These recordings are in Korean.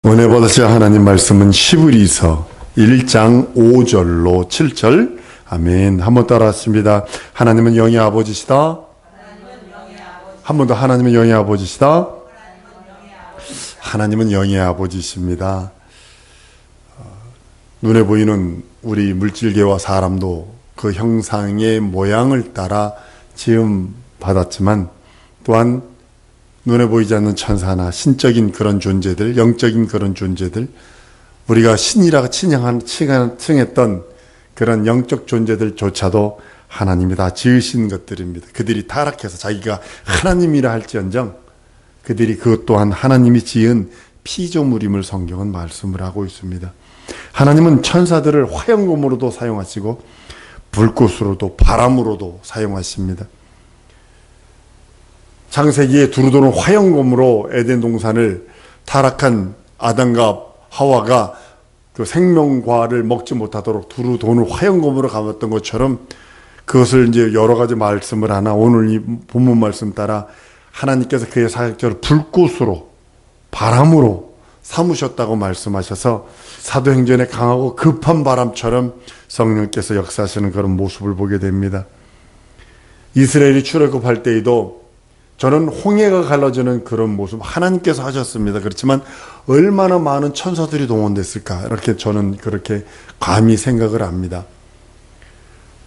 은혜 받으실 하나님 말씀은 시브리서 1장 5절로 7절. 아멘. 한번 따라하십니다. 하나님은 영의 아버지시다. 한 번 더. 하나님은 영의 아버지시다. 하나님은 영의 아버지십니다. 눈에 보이는 우리 물질계와 사람도 그 형상의 모양을 따라 지음 받았지만, 또한 눈에 보이지 않는 천사나 신적인 그런 존재들, 영적인 그런 존재들, 우리가 신이라고 칭했던 그런 영적 존재들조차도 하나님이 다 지으신 것들입니다. 그들이 타락해서 자기가 하나님이라 할지언정 그들이 그것 또한 하나님이 지은 피조물임을 성경은 말씀을 하고 있습니다. 하나님은 천사들을 화영검으로도 사용하시고 불꽃으로도 바람으로도 사용하십니다. 창세기에 두루 도는 화영검으로 에덴 동산을 타락한 아담과 하와가 그 생명과를 먹지 못하도록 두루 도는 화영검으로 감았던 것처럼, 그것을 이제 여러 가지 말씀을 하나 오늘 이 본문 말씀 따라 하나님께서 그의 사역자를 불꽃으로 바람으로 삼으셨다고 말씀하셔서 사도행전에 강하고 급한 바람처럼 성령께서 역사하시는 그런 모습을 보게 됩니다. 이스라엘이 출애굽할 때에도 저는 홍해가 갈라지는 그런 모습 하나님께서 하셨습니다. 그렇지만 얼마나 많은 천사들이 동원됐을까, 이렇게 저는 그렇게 감히 생각을 합니다.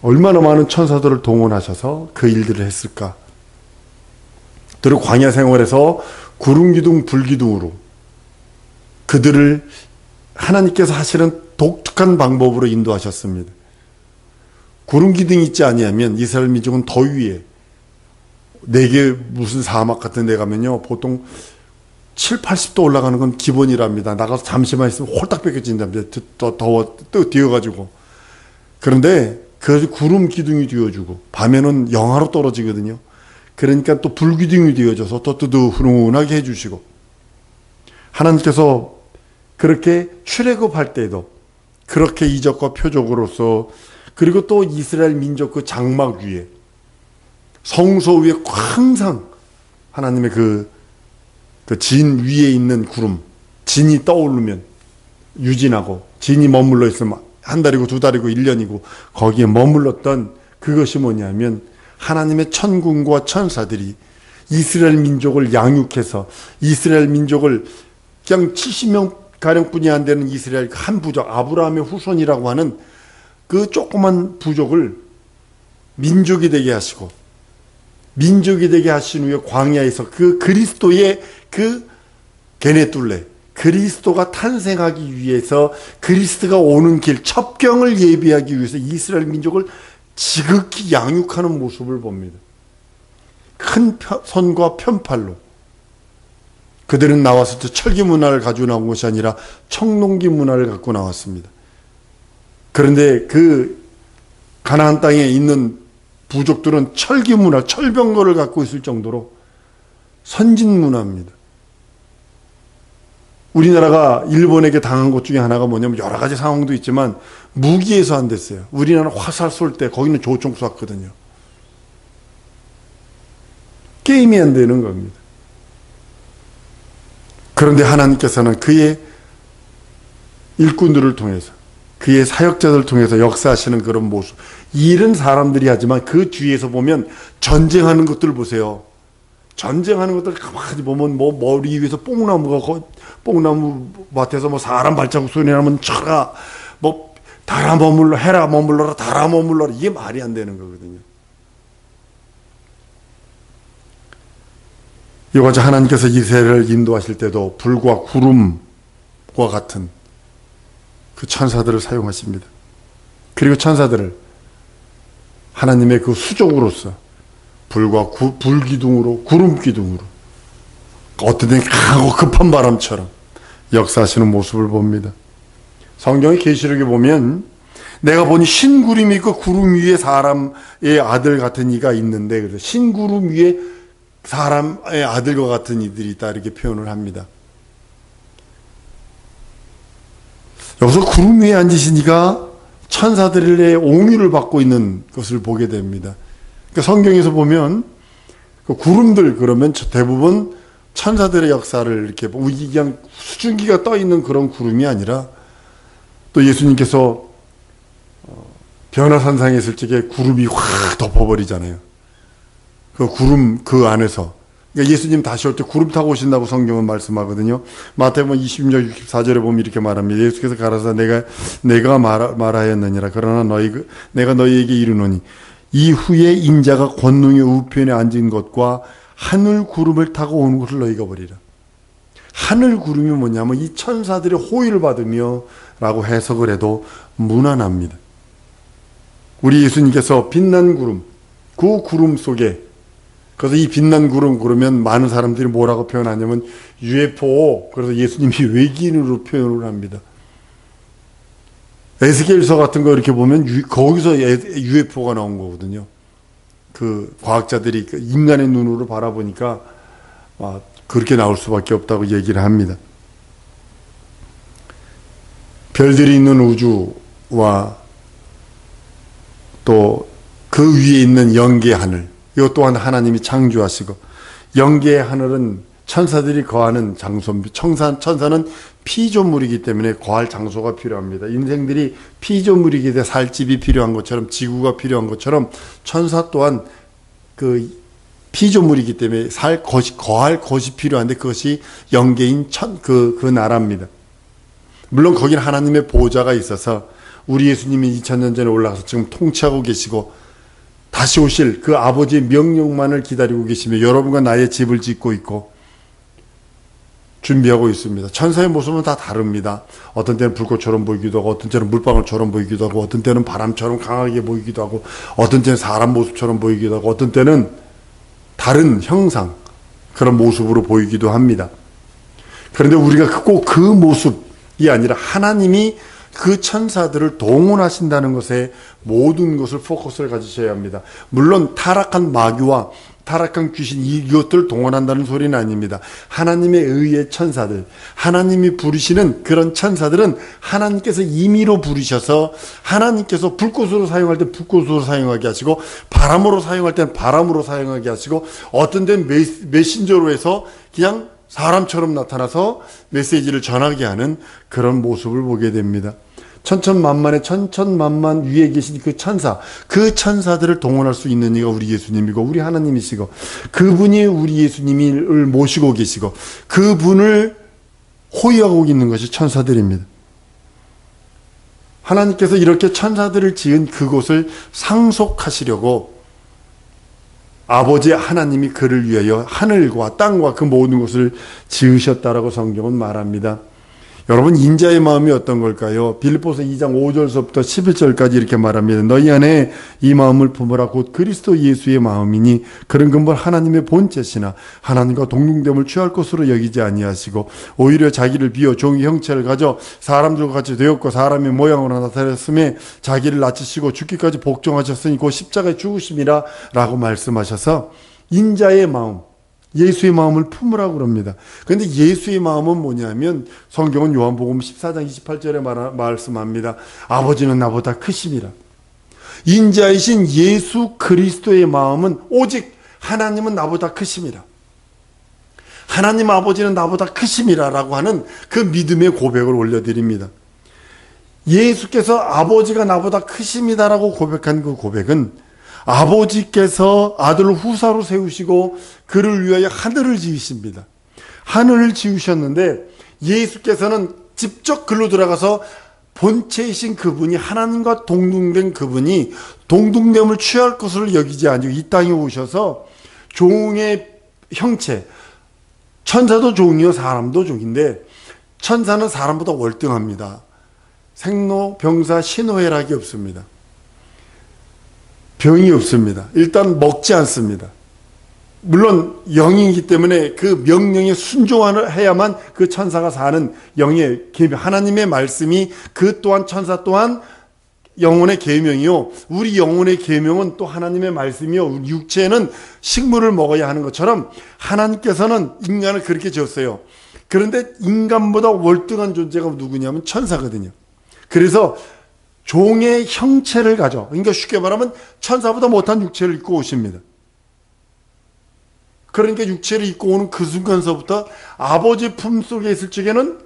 얼마나 많은 천사들을 동원하셔서 그 일들을 했을까. 그리고 광야 생활에서 구름기둥 불기둥으로 그들을 하나님께서 하시는 독특한 방법으로 인도하셨습니다. 구름기둥이 있지 아니하면 이스라엘 민족은 더위에, 내게 무슨 사막 같은 데 가면요 보통 7, 80도 올라가는 건 기본이랍니다. 나가서 잠시만 있으면 홀딱 벗겨진답니다. 더워 뛰어가지고. 그런데 그 구름 기둥이 뒤어주고 밤에는 영하로 떨어지거든요. 그러니까 또 불기둥이 뒤어져서 또 뜨뜻훈훈하게 해주시고, 하나님께서 그렇게 출애굽할 때에도 그렇게 이적과 표적으로서, 그리고 또 이스라엘 민족 그 장막 위에, 성소 위에 항상 하나님의 그 진 위에 있는 구름, 진이 떠오르면 유진하고, 진이 머물러 있으면 한 달이고 두 달이고 1년이고 거기에 머물렀던 그것이 뭐냐면, 하나님의 천군과 천사들이 이스라엘 민족을 양육해서, 이스라엘 민족을 그냥 70명 가량뿐이 안 되는 이스라엘 한 부족, 아브라함의 후손이라고 하는 그 조그만 부족을 민족이 되게 하시고, 민족이 되게 하신 후에 광야에서 그 그리스도의 그 게네둘레, 그리스도가 탄생하기 위해서, 그리스도가 오는 길, 첩경을 예비하기 위해서 이스라엘 민족을 지극히 양육하는 모습을 봅니다. 큰 손과 편팔로 그들은 나왔을 때 철기 문화를 가지고 나온 것이 아니라 청동기 문화를 갖고 나왔습니다. 그런데 그 가나안 땅에 있는 부족들은 철기 문화, 철병거를 갖고 있을 정도로 선진 문화입니다. 우리나라가 일본에게 당한 것 중에 하나가 뭐냐면, 여러 가지 상황도 있지만 무기에서 안 됐어요. 우리나라는 화살 쏠 때 거기는 조총 쐈거든요. 게임이 안 되는 겁니다. 그런데 하나님께서는 그의 일꾼들을 통해서, 그의 사역자들을 통해서 역사하시는 그런 모습, 일은 사람들이 하지만 그 뒤에서 보면 전쟁하는 것들 보세요. 전쟁하는 것들 가만히 보면 뭐 머리 위에서 뽕나무 밭에서 뭐 사람 발자국 소리 나면 쳐라, 뭐 달아 머물러, 해라 머물러라, 달아 머물러라, 이게 말이 안 되는 거거든요. 이같이 하나님께서 이스라엘을 인도하실 때도 불과 구름과 같은 그 천사들을 사용하십니다. 그리고 천사들을 하나님의 그 수족으로서 불과 불기둥으로, 구름기둥으로, 어떤 때 강하고 급한 바람처럼 역사하시는 모습을 봅니다. 성경의 계시록에 보면, 내가 보니 신구름이 있고 구름 위에 사람의 아들 같은 이가 있는데, 그래서 신구름 위에 사람의 아들과 같은 이들이 있다, 이렇게 표현을 합니다. 여기서 구름 위에 앉으신 이가 천사들의 옹유를 받고 있는 것을 보게 됩니다. 그러니까 성경에서 보면 그 구름들 그러면 대부분 천사들의 역사를 이렇게 그냥 수증기가 떠 있는 그런 구름이 아니라 또 예수님께서 변화산상에 있을 적에 구름이 확 덮어버리잖아요. 그 구름 그 안에서. 그러니까 예수님 다시 올 때 구름 타고 오신다고 성경은 말씀하거든요. 마태복음 20장 64절에 보면 이렇게 말합니다. 예수께서 가라사 내가 말하였느니라. 그러나 내가 너희에게 이르노니 이후에 인자가 권능의 우편에 앉은 것과 하늘 구름을 타고 오는 것을 너희가 보리라. 하늘 구름이 뭐냐면 이 천사들의 호의를 받으며 라고 해석을 해도 무난합니다. 우리 예수님께서 빛난 구름, 그 구름 속에, 그래서 이 빛난 구름 그러면 많은 사람들이 뭐라고 표현하냐면 UFO, 그래서 예수님이 외계인으로 표현을 합니다. 에스겔서 같은 거 이렇게 보면 거기서 UFO가 나온 거거든요. 그 과학자들이 인간의 눈으로 바라보니까 그렇게 나올 수밖에 없다고 얘기를 합니다. 별들이 있는 우주와 또 그 위에 있는 영계의 하늘, 이것 또한 하나님이 창조하시고, 영계의 하늘은 천사들이 거하는 장소입니다. 천사는 피조물이기 때문에 거할 장소가 필요합니다. 인생들이 피조물이기 때문에 살 집이 필요한 것처럼, 지구가 필요한 것처럼 천사 또한 그 피조물이기 때문에 거할 것이 필요한데 그것이 영계인 그 나라입니다. 물론 거기는 하나님의 보좌가 있어서 우리 예수님이 2000년 전에 올라가서 지금 통치하고 계시고 다시 오실 그 아버지의 명령만을 기다리고 계시며 여러분과 나의 집을 짓고 있고 준비하고 있습니다. 천사의 모습은 다 다릅니다. 어떤 때는 불꽃처럼 보이기도 하고 어떤 때는 물방울처럼 보이기도 하고 어떤 때는 바람처럼 강하게 보이기도 하고 어떤 때는 사람 모습처럼 보이기도 하고 어떤 때는 다른 형상, 그런 모습으로 보이기도 합니다. 그런데 우리가 꼭 그 모습이 아니라 하나님이 그 천사들을 동원하신다는 것에 모든 것을 포커스를 가지셔야 합니다. 물론 타락한 마귀와 타락한 귀신 이것들 동원한다는 소리는 아닙니다. 하나님의 의의 천사들, 하나님이 부르시는 그런 천사들은 하나님께서 임의로 부르셔서 하나님께서 불꽃으로 사용할 때 불꽃으로 사용하게 하시고 바람으로 사용할 때는 바람으로 사용하게 하시고 어떤 데는 메신저로 해서 그냥 사람처럼 나타나서 메시지를 전하게 하는 그런 모습을 보게 됩니다. 천천만만 위에 계신 그 천사들을 동원할 수 있는 이가 우리 예수님이고 우리 하나님이시고 그분이 우리 예수님을 모시고 계시고 그분을 호위하고 있는 것이 천사들입니다. 하나님께서 이렇게 천사들을 지은 그곳을 상속하시려고 아버지 하나님이 그를 위하여 하늘과 땅과 그 모든 것을 지으셨다라고 성경은 말합니다. 여러분, 인자의 마음이 어떤 걸까요? 빌립보서 2장 5절서부터 11절까지 이렇게 말합니다. 너희 안에 이 마음을 품으라. 곧 그리스도 예수의 마음이니 그런 근본 하나님의 본체시나 하나님과 동등됨을 취할 것으로 여기지 아니하시고 오히려 자기를 비워 종의 형체를 가져 사람들과 같이 되었고 사람의 모양으로 나타났음에 자기를 낮추시고 죽기까지 복종하셨으니 곧 십자가에 죽으심이라 라고 말씀하셔서 인자의 마음, 예수의 마음을 품으라고 그럽니다. 그런데 예수의 마음은 뭐냐면 성경은 요한복음 14장 28절에 말씀합니다. 아버지는 나보다 크심이라. 인자이신 예수 그리스도의 마음은 오직 하나님은 나보다 크심이라. 하나님 아버지는 나보다 크심이라 라고 하는 그 믿음의 고백을 올려드립니다. 예수께서 아버지가 나보다 크심이다라고 고백한 그 고백은 아버지께서 아들을 후사로 세우시고 그를 위하여 하늘을 지으십니다. 하늘을 지으셨는데 예수께서는 직접 글로 들어가서 본체이신 그분이 하나님과 동등된 그분이 동등됨을 취할 것을 여기지 아니고 이 땅에 오셔서 종의 형체, 천사도 종이요 사람도 종인데 천사는 사람보다 월등합니다. 생로, 병사, 신호애락이 없습니다. 병이 없습니다. 일단 먹지 않습니다. 물론 영이기 때문에 그 명령에 순종해야만 그 천사가 사는 영의 계명, 하나님의 말씀이 그 또한 천사 또한 영혼의 계명이요. 우리 영혼의 계명은 또 하나님의 말씀이요. 육체는 식물을 먹어야 하는 것처럼 하나님께서는 인간을 그렇게 지었어요. 그런데 인간보다 월등한 존재가 누구냐면 천사거든요. 그래서 종의 형체를 가져, 그러니까 쉽게 말하면 천사보다 못한 육체를 입고 오십니다. 그러니까 육체를 입고 오는 그 순간서부터 아버지 품속에 있을 적에는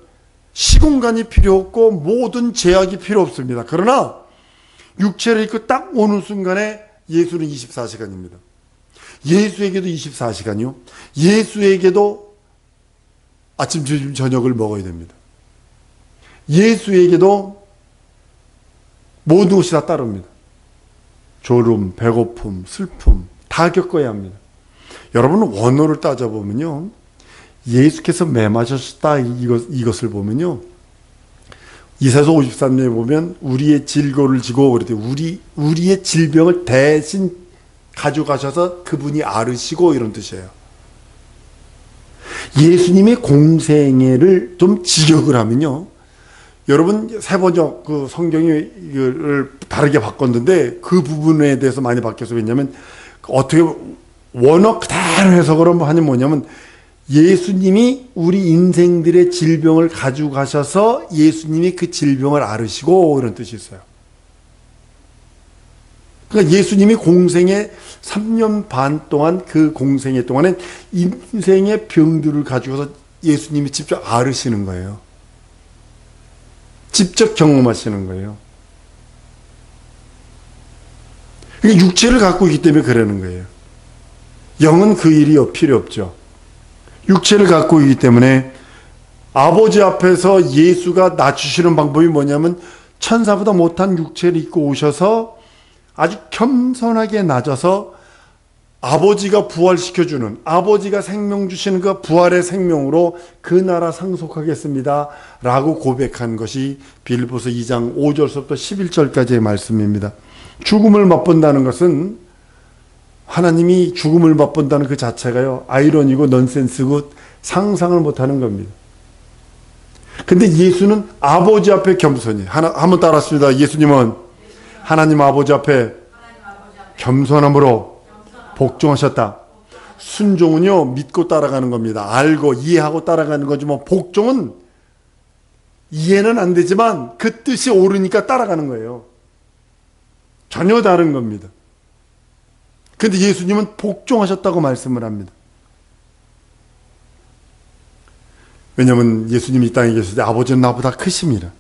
시공간이 필요 없고 모든 제약이 필요 없습니다. 그러나 육체를 입고 딱 오는 순간에 예수는 24시간입니다. 예수에게도 24시간이요. 예수에게도 아침, 점심, 저녁을 먹어야 됩니다. 예수에게도 모든 것이 다 따릅니다. 졸음, 배고픔, 슬픔 다 겪어야 합니다. 여러분 원어를 따져보면요. 예수께서 매마셨다 이것을 보면요. 이사야서 53년에 보면 우리의 질고를 지고 그랬대요. 우리의 질병을 대신 가져가셔서 그분이 앓으시고 이런 뜻이에요. 예수님의 공생애를 좀 직역을 하면요. 여러분 세번역 그 성경을 다르게 바꿨는데 그 부분에 대해서 많이 바뀌어서 왜냐면 어떻게 원어 그대로 해석으로 하니 뭐냐면 예수님이 우리 인생들의 질병을 가지고 가셔서 예수님이 그 질병을 앓으시고 이런 뜻이 있어요. 그러니까 예수님이 공생애 3년 반 동안 그 공생애 동안에 인생의 병들을 가지고서 예수님이 직접 앓으시는 거예요. 직접 경험하시는 거예요. 그러니까 육체를 갖고 있기 때문에 그러는 거예요. 영은 그 일이 필요 없죠. 육체를 갖고 있기 때문에 아버지 앞에서 예수가 낮추시는 방법이 뭐냐면 천사보다 못한 육체를 입고 오셔서 아주 겸손하게 낮아서 아버지가 부활시켜주는, 아버지가 생명 주시는 그 부활의 생명으로 그 나라 상속하겠습니다 라고 고백한 것이 빌립보서 2장 5절부터 11절까지의 말씀입니다. 죽음을 맛본다는 것은 하나님이 죽음을 맛본다는 그 자체가요, 아이러니고 넌센스고 상상을 못하는 겁니다. 근데 예수는 아버지 앞에 겸손히, 한번 따라했습니다. 예수님은 하나님 아버지 앞에 겸손함으로 복종하셨다. 순종은요, 믿고 따라가는 겁니다. 알고 이해하고 따라가는 거지 뭐 복종은 이해는 안 되지만 그 뜻이 옳으니까 따라가는 거예요. 전혀 다른 겁니다. 근데 예수님은 복종하셨다고 말씀을 합니다. 왜냐하면 예수님이 이 땅에 계실 때 아버지는 나보다 크심이라.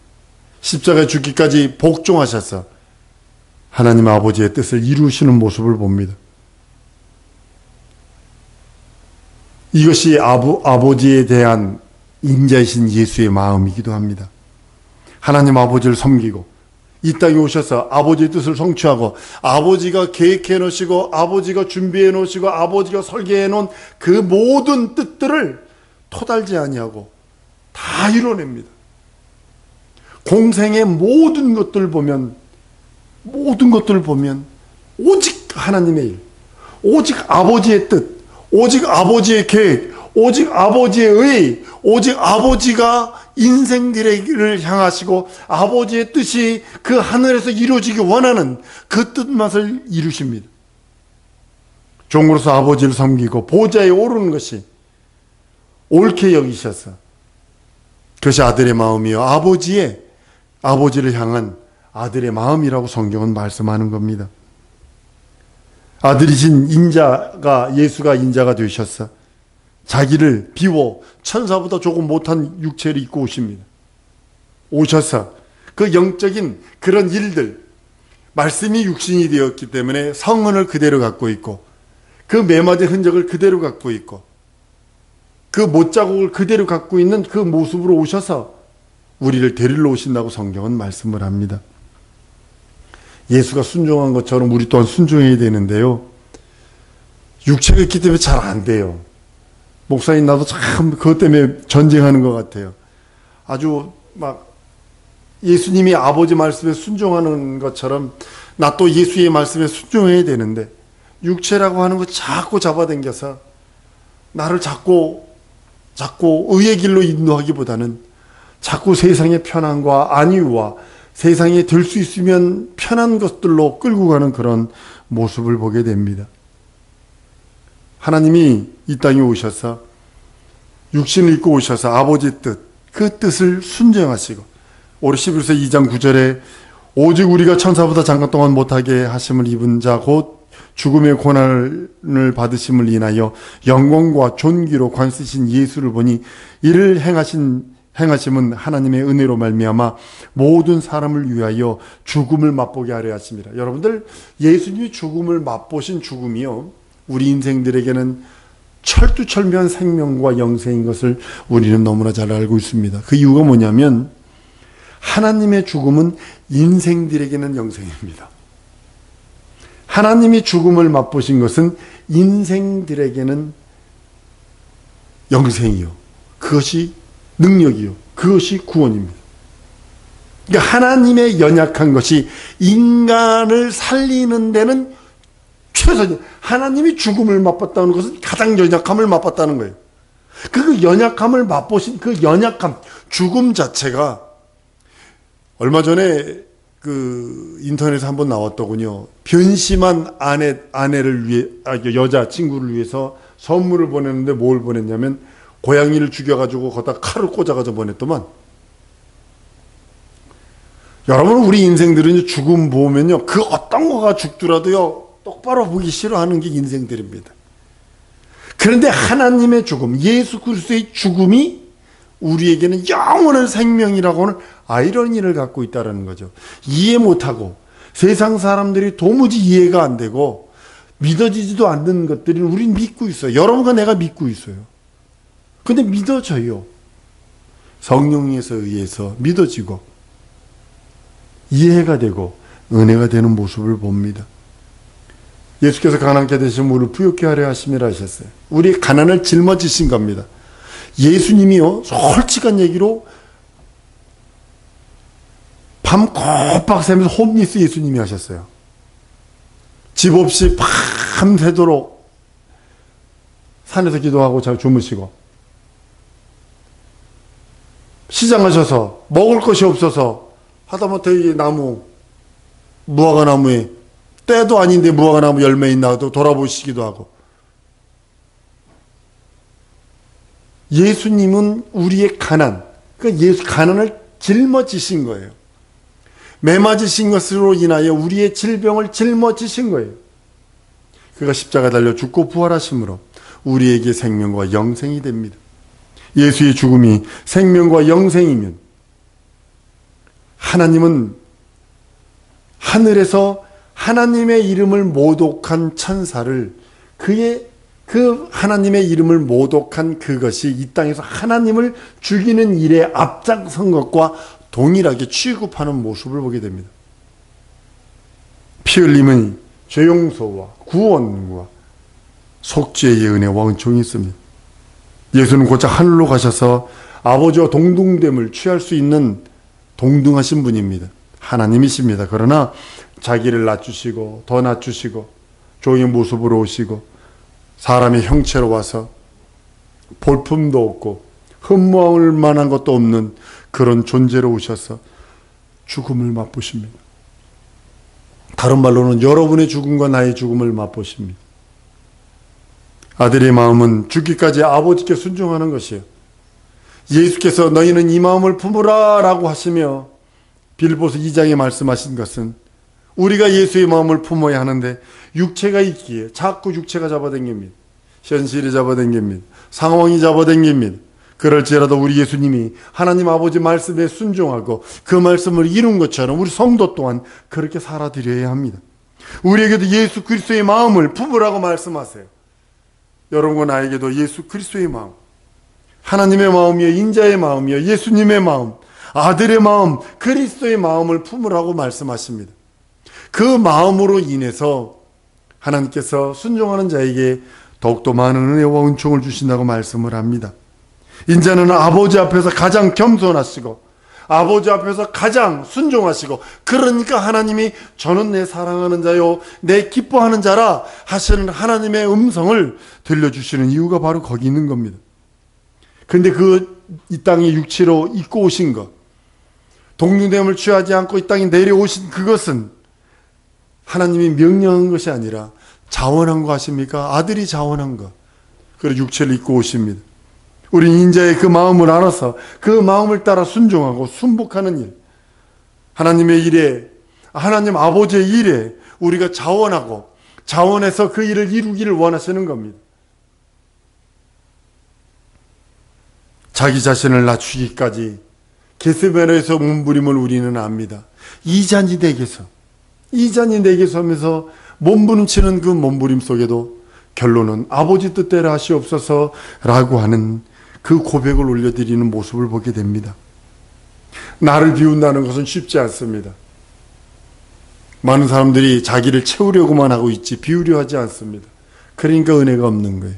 십자가에 죽기까지 복종하셔서 하나님 아버지의 뜻을 이루시는 모습을 봅니다. 이것이 아버지에 대한 인자이신 예수의 마음이기도 합니다. 하나님 아버지를 섬기고 이 땅에 오셔서 아버지의 뜻을 성취하고 아버지가 계획해 놓으시고 아버지가 준비해 놓으시고 아버지가 설계해 놓은 그 모든 뜻들을 토달지 아니하고 다 이뤄냅니다. 공생의 모든 것들을 보면 오직 하나님의 일, 오직 아버지의 뜻, 오직 아버지의 계획, 오직 아버지의 의, 오직 아버지가 인생들을 향하시고 아버지의 뜻이 그 하늘에서 이루어지기 원하는 그 뜻만을 이루십니다. 종으로서 아버지를 섬기고 보좌에 오르는 것이 옳게 여기셔서 그것이 아들의 마음이요, 아버지를 향한 아들의 마음이라고 성경은 말씀하는 겁니다. 아들이신 예수가 인자가 되셔서 자기를 비워 천사보다 조금 못한 육체를 입고 오십니다. 오셔서 그 영적인 그런 일들, 말씀이 육신이 되었기 때문에 성은을 그대로 갖고 있고 그 매맞은 흔적을 그대로 갖고 있고 그 못자국을 그대로 갖고 있는 그 모습으로 오셔서 우리를 데리러 오신다고 성경은 말씀을 합니다. 예수가 순종한 것처럼 우리 또한 순종해야 되는데요. 육체가 있기 때문에 잘 안 돼요. 목사님 나도 참 그것 때문에 전쟁하는 것 같아요. 아주 막 예수님이 아버지 말씀에 순종하는 것처럼 나 또 예수의 말씀에 순종해야 되는데 육체라고 하는 거 자꾸 잡아당겨서 나를 자꾸 의의 길로 인도하기보다는 자꾸 세상의 편안과 안위와 세상에 될 수 있으면 편한 것들로 끌고 가는 그런 모습을 보게 됩니다. 하나님이 이 땅에 오셔서 육신을 입고 오셔서 아버지의 뜻, 그 뜻을 순종하시고 오늘 11서 2장 9절에 오직 우리가 천사보다 장관 동안 못하게 하심을 입은 자 곧 죽음의 고난을 받으심을 인하여 영광과 존귀로 관쓰신 예수를 보니 이를 행하심은 하나님의 은혜로 말미암아 모든 사람을 위하여 죽음을 맛보게 하려 하십니다. 여러분들, 예수님이 죽음을 맛보신 죽음이요, 우리 인생들에게는 철두철미한 생명과 영생인 것을 우리는 너무나 잘 알고 있습니다. 그 이유가 뭐냐면 하나님의 죽음은 인생들에게는 영생입니다. 하나님이 죽음을 맛보신 것은 인생들에게는 영생이요, 그것이 능력이요, 그것이 구원입니다. 그러니까 하나님의 연약한 것이 인간을 살리는 데는 최선이에요. 하나님이 죽음을 맛봤다는 것은 가장 연약함을 맛봤다는 거예요. 그 연약함을 맛보신 그 연약함, 죽음 자체가 얼마 전에 그 인터넷에 한번 나왔더군요. 변심한 아내를 위해, 여자 친구를 위해서 선물을 보냈는데 뭘 보냈냐면 고양이를 죽여가지고 거기다 칼을 꽂아가지고 보냈더만. 여러분, 우리 인생들은 죽음 보면요, 그 어떤 거가 죽더라도요 똑바로 보기 싫어하는 게 인생들입니다. 그런데 하나님의 죽음, 예수 그리스도의 죽음이 우리에게는 영원한 생명이라고 하는 아이러니를 갖고 있다는 거죠. 이해 못하고 세상 사람들이 도무지 이해가 안 되고 믿어지지도 않는 것들을 우린 믿고 있어요. 여러분과 내가 믿고 있어요. 근데 믿어져요. 성령에서 의해서 믿어지고 이해가 되고 은혜가 되는 모습을 봅니다. 예수께서 가난케 되시면 우리를 부욕케 하려 하심이라 하셨어요. 우리의 가난을 짊어지신 겁니다. 예수님이요, 솔직한 얘기로 밤 꼬박 새면서 홈리스 예수님이 하셨어요. 집 없이 밤새도록 산에서 기도하고 잘 주무시고, 시장 가셔서 먹을 것이 없어서 하다못해 이 나무, 무화과 나무에 때도 아닌데 무화과 나무 열매 있나도 돌아보시기도 하고. 예수님은 우리의 가난, 그러니까 가난을 짊어지신 거예요. 매맞으신 것으로 인하여 우리의 질병을 짊어지신 거예요. 그가 십자가 달려 죽고 부활하심으로 우리에게 생명과 영생이 됩니다. 예수의 죽음이 생명과 영생이면 하나님은 하늘에서 하나님의 이름을 모독한 천사를, 그 하나님의 이름을 모독한 그것이 이 땅에서 하나님을 죽이는 일에 앞장선 것과 동일하게 취급하는 모습을 보게 됩니다. 피 흘림은 죄 용서와 구원과 속죄의 은혜와 은총이 있습니다. 예수는 곧장 하늘로 가셔서 아버지와 동등됨을 취할 수 있는 동등하신 분입니다. 하나님이십니다. 그러나 자기를 낮추시고 더 낮추시고 종의 모습으로 오시고 사람의 형체로 와서 볼품도 없고 흠모할 만한 것도 없는 그런 존재로 오셔서 죽음을 맛보십니다. 다른 말로는 여러분의 죽음과 나의 죽음을 맛보십니다. 아들의 마음은 죽기까지 아버지께 순종하는 것이에요. 예수께서 너희는 이 마음을 품으라 라고 하시며 빌보서 2장에 말씀하신 것은 우리가 예수의 마음을 품어야 하는데 육체가 있기에 자꾸 육체가 잡아당깁니다. 현실이 잡아당깁니다. 상황이 잡아당깁니다. 그럴지라도 우리 예수님이 하나님 아버지 말씀에 순종하고 그 말씀을 이룬 것처럼 우리 성도 또한 그렇게 살아드려야 합니다. 우리에게도 예수 그리스도의 마음을 품으라고 말씀하세요. 여러분과 나에게도 예수 그리스도의 마음, 하나님의 마음이요, 인자의 마음이요, 예수님의 마음, 아들의 마음, 그리스도의 마음을 품으라고 말씀하십니다. 그 마음으로 인해서 하나님께서 순종하는 자에게 더욱더 많은 은혜와 은총을 주신다고 말씀을 합니다. 인자는 아버지 앞에서 가장 겸손하시고 아버지 앞에서 가장 순종하시고, 그러니까 하나님이 저는 내 사랑하는 자요 내 기뻐하는 자라 하시는 하나님의 음성을 들려주시는 이유가 바로 거기 있는 겁니다. 근데 이 땅에 육체로 입고 오신 것, 동등됨을 취하지 않고 이 땅에 내려오신 그것은 하나님이 명령한 것이 아니라 자원한 거 아십니까? 아들이 자원한 거. 그래서 육체를 입고 오십니다. 우리 인자의 그 마음을 알아서 그 마음을 따라 순종하고 순복하는 일, 하나님의 일에, 하나님 아버지의 일에 우리가 자원하고 자원해서 그 일을 이루기를 원하시는 겁니다. 자기 자신을 낮추기까지 겟세마네에서 몸부림을 우리는 압니다. 이 잔이 내게서 하면서 몸부림치는 그 몸부림 속에도 결론은 아버지 뜻대로 하시옵소서라고 하는 그 고백을 올려드리는 모습을 보게 됩니다. 나를 비운다는 것은 쉽지 않습니다. 많은 사람들이 자기를 채우려고만 하고 있지 비우려 하지 않습니다. 그러니까 은혜가 없는 거예요.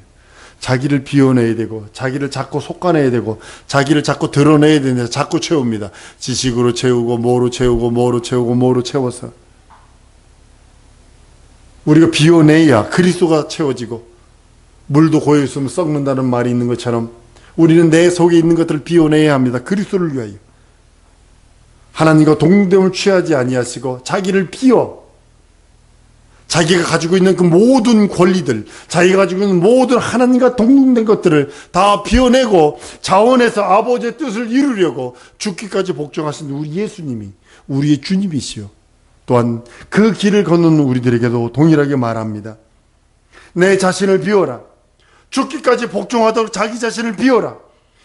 자기를 비워내야 되고, 자기를 자꾸 솎아내야 되고, 자기를 자꾸 드러내야 되는데 자꾸 채웁니다. 지식으로 채우고, 뭐로 채워서. 우리가 비워내야 그리스도가 채워지고, 물도 고여있으면 썩는다는 말이 있는 것처럼 우리는 내 속에 있는 것들을 비워내야 합니다. 그리스도를 위하여. 하나님과 동등됨을 취하지 아니하시고 자기를 비워, 자기가 가지고 있는 그 모든 권리들, 자기가 가지고 있는 모든 하나님과 동등된 것들을 다 비워내고 자원해서 아버지의 뜻을 이루려고 죽기까지 복종하신 우리 예수님이 우리의 주님이시요, 또한 그 길을 걷는 우리들에게도 동일하게 말합니다. 내 자신을 비워라. 죽기까지 복종하도록 자기 자신을 비워라.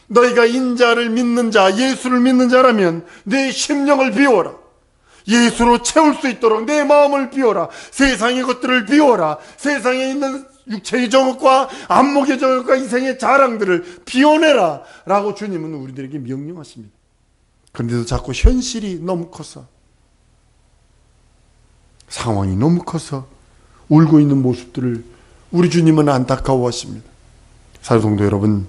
너희가 인자를 믿는 자, 예수를 믿는 자라면 내 심령을 비워라. 예수로 채울 수 있도록 내 마음을 비워라. 세상의 것들을 비워라. 세상에 있는 육체의 정욕과 안목의 정욕과 이생의 자랑들을 비워내라 라고 주님은 우리들에게 명령하십니다. 그런데도 자꾸 현실이 너무 커서, 상황이 너무 커서 울고 있는 모습들을 우리 주님은 안타까워하십니다. 사랑성도 여러분,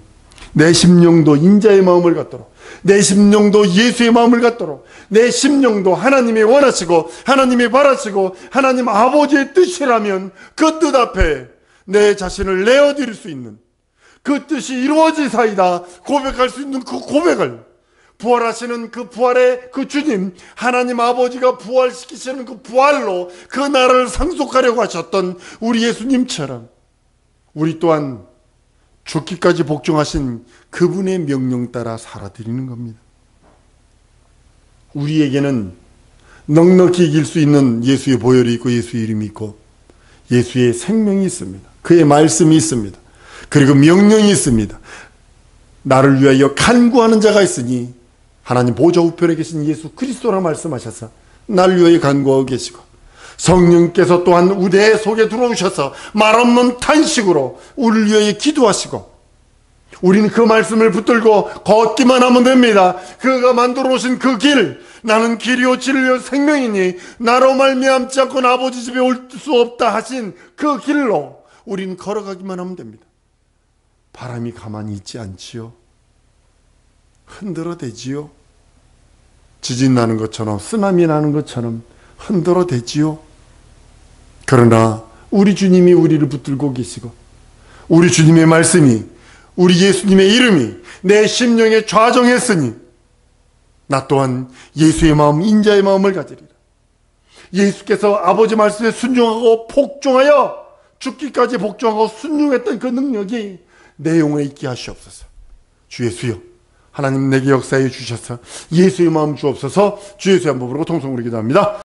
내 심령도 인자의 마음을 갖도록, 내 심령도 예수의 마음을 갖도록, 내 심령도 하나님이 원하시고 하나님이 바라시고 하나님 아버지의 뜻이라면 그 뜻 앞에 내 자신을 내어드릴 수 있는, 그 뜻이 이루어지사이다 고백할 수 있는 그 고백을, 부활하시는 그 부활의 그 주님, 하나님 아버지가 부활시키시는 그 부활로 그 나라를 상속하려고 하셨던 우리 예수님처럼 우리 또한 죽기까지 복종하신 그분의 명령 따라 살아드리는 겁니다. 우리에게는 넉넉히 이길 수 있는 예수의 보혈이 있고 예수의 이름이 있고 예수의 생명이 있습니다. 그의 말씀이 있습니다. 그리고 명령이 있습니다. 나를 위하여 간구하는 자가 있으니 하나님 보좌 우편에 계신 예수 그리스도라 말씀하셔서 나를 위하여 간구하고 계시고, 성령께서 또한 우리 속에 들어오셔서 말없는 탄식으로 우리를 위하여 기도하시고, 우리는 그 말씀을 붙들고 걷기만 하면 됩니다. 그가 만들어 오신 그 길, 나는 길이요 진리요 생명이니 나로 말미암지 않고는 아버지 집에 올 수 없다 하신 그 길로 우리는 걸어가기만 하면 됩니다. 바람이 가만히 있지 않지요. 흔들어대지요. 지진 나는 것처럼, 쓰나미 나는 것처럼 흔들어대지요. 그러나 우리 주님이 우리를 붙들고 계시고, 우리 주님의 말씀이, 우리 예수님의 이름이 내 심령에 좌정했으니 나 또한 예수의 마음, 인자의 마음을 가지리라. 예수께서 아버지 말씀에 순종하고 복종하여 죽기까지 복종하고 순종했던 그 능력이 내 영혼에 있게 하시옵소서. 주 예수여, 하나님 내게 역사해 주셔서 예수의 마음 주옵소서. 주 예수의 한번 부르고 통성으로 기도합니다.